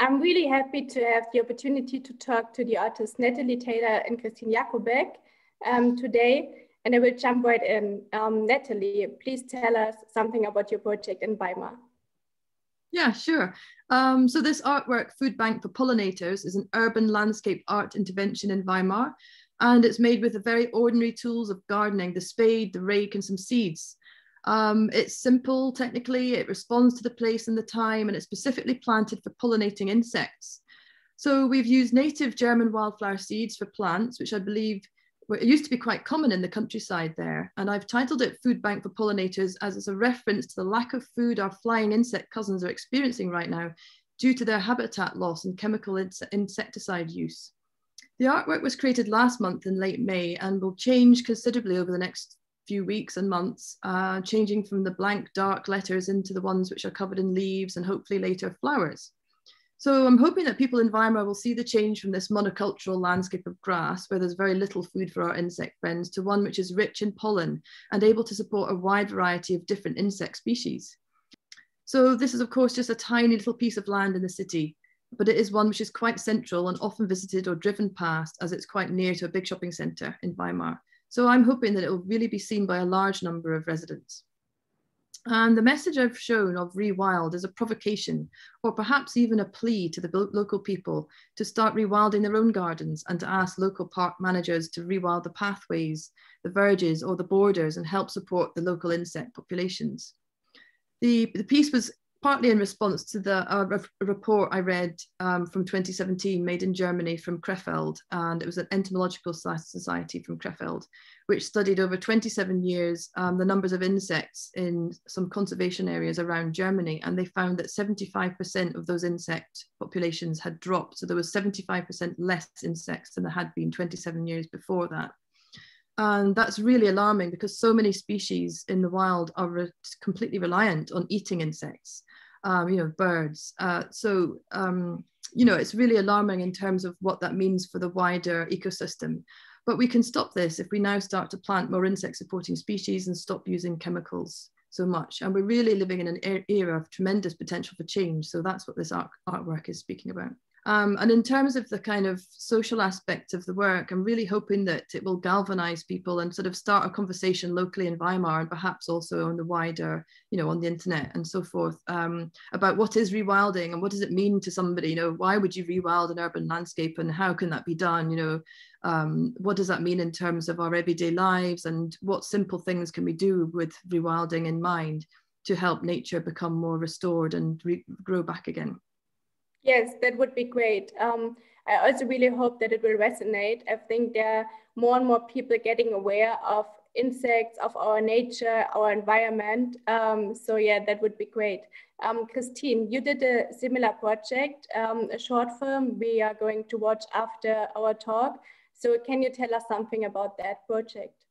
I'm really happy to have the opportunity to talk to the artists Natalie Taylor and Kristin Jakubek today, and I will jump right in. Natalie, please tell us something about your project in Weimar. Yeah, sure. So this artwork, Foodbank for Pollinators, is an urban landscape art intervention in Weimar, and it's made with the very ordinary tools of gardening, the spade, the rake, and some seeds. It's simple technically, it responds to the place and the time, and it's specifically planted for pollinating insects. So we've used native German wildflower seeds for plants, which I believe it used to be quite common in the countryside there. And I've titled it Foodbank for Pollinators as it's a reference to the lack of food our flying insect cousins are experiencing right now due to their habitat loss and chemical insecticide use. The artwork was created last month in late May and will change considerably over the next few weeks and months, changing from the blank dark letters into the ones which are covered in leaves and hopefully later flowers. So I'm hoping that people in Weimar will see the change from this monocultural landscape of grass, where there's very little food for our insect friends, to one which is rich in pollen and able to support a wide variety of different insect species. So this is of course just a tiny little piece of land in the city, but it is one which is quite central and often visited or driven past, as it's quite near to a big shopping centre in Weimar. So I'm hoping that it will really be seen by a large number of residents. And the message I've shown of REWILD is a provocation, or perhaps even a plea to the local people to start rewilding their own gardens and to ask local park managers to rewild the pathways, the verges, or the borders and help support the local insect populations. The piece was partly in response to a report I read from 2017 made in Germany from Krefeld, and it was an entomological society from Krefeld, which studied over 27 years the numbers of insects in some conservation areas around Germany, and they found that 75% of those insect populations had dropped. So there was 75% less insects than there had been 27 years before that. And that's really alarming because so many species in the wild are completely reliant on eating insects, birds. It's really alarming in terms of what that means for the wider ecosystem. But we can stop this if we now start to plant more insect-supporting species and stop using chemicals so much. And we're really living in an era of tremendous potential for change. So that's what this artwork is speaking about. And in terms of the kind of social aspect of the work, I'm really hoping that it will galvanize people and sort of start a conversation locally in Weimar and perhaps also on the wider, on the internet and so forth, about what is rewilding and what does it mean to somebody, why would you rewild an urban landscape and how can that be done? What does that mean in terms of our everyday lives and what simple things can we do with rewilding in mind to help nature become more restored and grow back again? Yes, that would be great. I also really hope that it will resonate. I think there are more and more people getting aware of insects, of our nature, our environment. So yeah, that would be great. Kristin, you did a similar project, a short film we are going to watch after our talk. So can you tell us something about that project?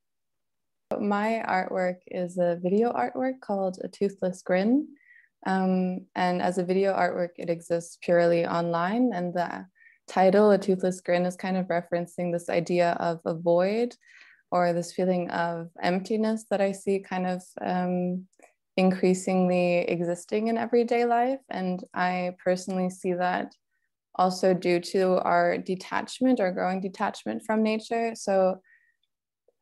My artwork is a video artwork called A Toothless Grin. And as a video artwork, it exists purely online. And the title, A Toothless Grin, is kind of referencing this idea of a void or this feeling of emptiness that I see kind of increasingly existing in everyday life. And I personally see that also due to our detachment or growing detachment from nature. So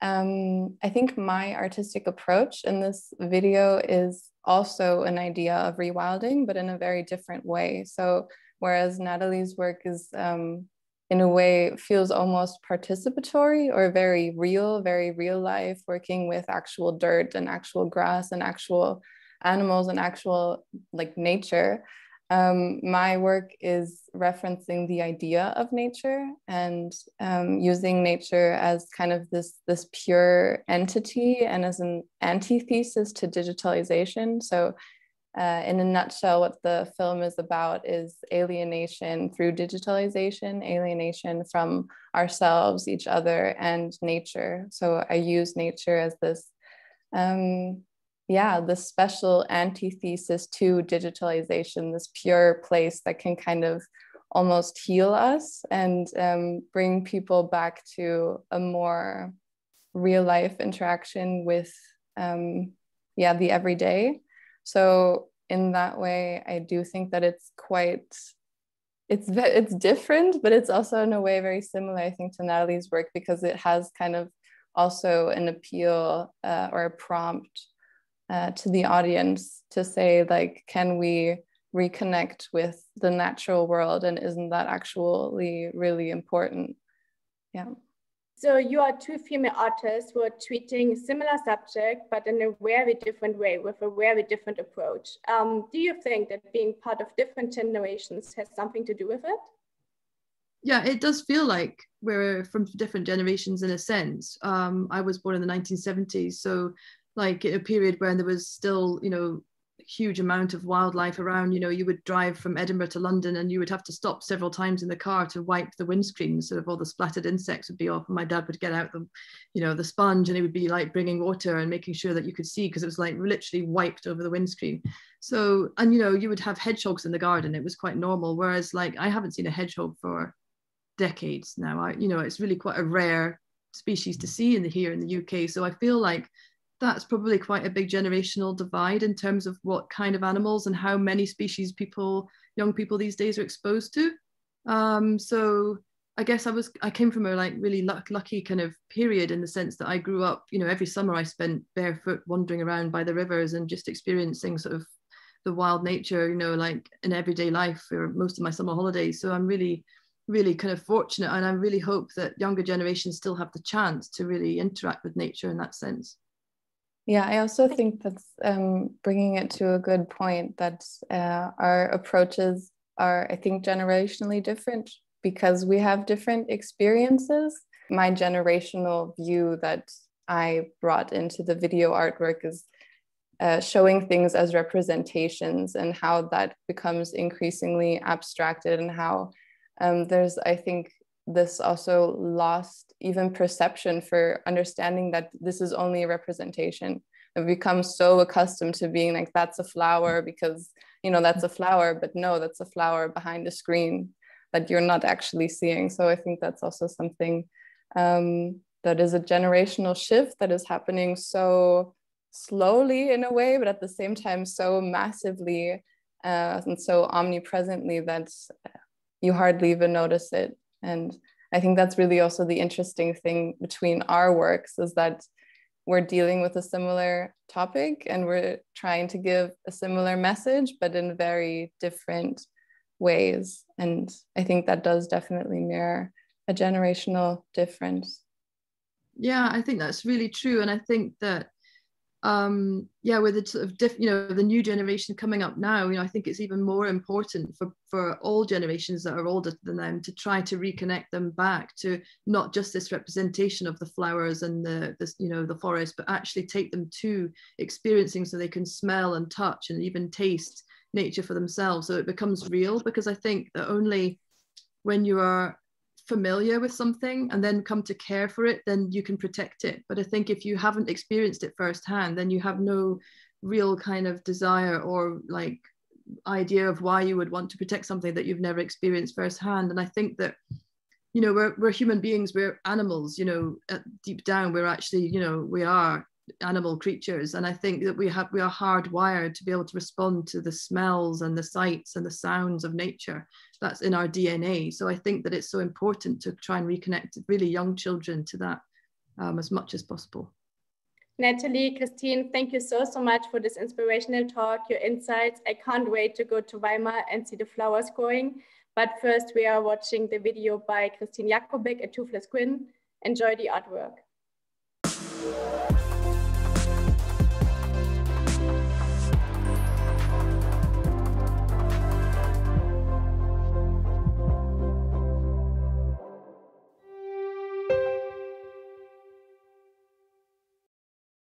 I think my artistic approach in this video is also an idea of rewilding, but in a very different way. So whereas Natalie's work is in a way feels almost participatory or very real life, working with actual dirt and actual grass and actual animals and actual nature. My work is referencing the idea of nature and using nature as kind of this pure entity and as an antithesis to digitalization. So in a nutshell, what the film is about is alienation through digitalization, alienation from ourselves, each other, and nature. So I use nature as this this special antithesis to digitalization, this pure place that can kind of almost heal us and bring people back to a more real life interaction with the everyday. So in that way, I do think that it's quite it's different, but it's also in a way very similar, I think, to Natalie's work, because it has kind of also an appeal or a prompt to the audience to say, like, can we reconnect with the natural world, and isn't that actually really important? Yeah. So you are two female artists who are treating a similar subject, but in a very different way, with a very different approach. Do you think that being part of different generations has something to do with it? Yeah, it does feel like we're from different generations in a sense. I was born in the 1970s, so like a period when there was still, you know, huge amount of wildlife around. You know, you would drive from Edinburgh to London and you would have to stop several times in the car to wipe the windscreen, so all the splattered insects would be off, and my dad would get out the, you know, the sponge, and he would be like bringing water and making sure that you could see, because it was like literally wiped over the windscreen. So, and you know, you would have hedgehogs in the garden. It was quite normal, whereas like I haven't seen a hedgehog for decades now. You know, it's really quite a rare species to see here in the UK. So I feel like that's probably quite a big generational divide in terms of what kind of animals and how many species young people these days are exposed to. So I guess I came from a like really lucky kind of period, in the sense that I grew up, you know, every summer I spent barefoot wandering around by the rivers and just experiencing sort of the wild nature, you know, like in everyday life for most of my summer holidays. So I'm really kind of fortunate, and I really hope that younger generations still have the chance to really interact with nature in that sense. Yeah, I also think that's bringing it to a good point, that our approaches are, I think, generationally different because we have different experiences. My generational view that I brought into the video artwork is showing things as representations, and how that becomes increasingly abstracted, and how there's, I think, this also lost even perception for understanding that this is only a representation. We've become so accustomed to being like, that's a flower because, you know, that's a flower, but no, that's a flower behind a screen that you're not actually seeing. So I think that's also something that is a generational shift that is happening so slowly in a way, but at the same time so massively and so omnipresently that you hardly even notice it. And I think that's really also the interesting thing between our works, is that we're dealing with a similar topic and we're trying to give a similar message, but in very different ways. And I think that does definitely mirror a generational difference. Yeah, I think that's really true. And I think that yeah, with the sort of you know, the new generation coming up now, you know, I think it's even more important for all generations that are older than them to try to reconnect them back to not just this representation of the flowers and you know, the forest, but actually take them to experiencing, so they can smell and touch and even taste nature for themselves, so it becomes real. Because I think that only when you are familiar with something and then come to care for it, then you can protect it. But I think if you haven't experienced it firsthand, then you have no real kind of desire or like idea of why you would want to protect something that you've never experienced firsthand. And I think that, you know, we're human beings, we're animals, you know, deep down we're actually, you know, we are animal creatures. And I think that we are hardwired to be able to respond to the smells and the sights and the sounds of nature. That's in our DNA. So I think that it's so important to try and reconnect really young children to that as much as possible. Natalie, Kristin, thank you so much for this inspirational talk, your insights. I can't wait to go to Weimar and see the flowers growing. But first we are watching the video by Kristin Jakubek, A Toothless Grin. Enjoy the artwork.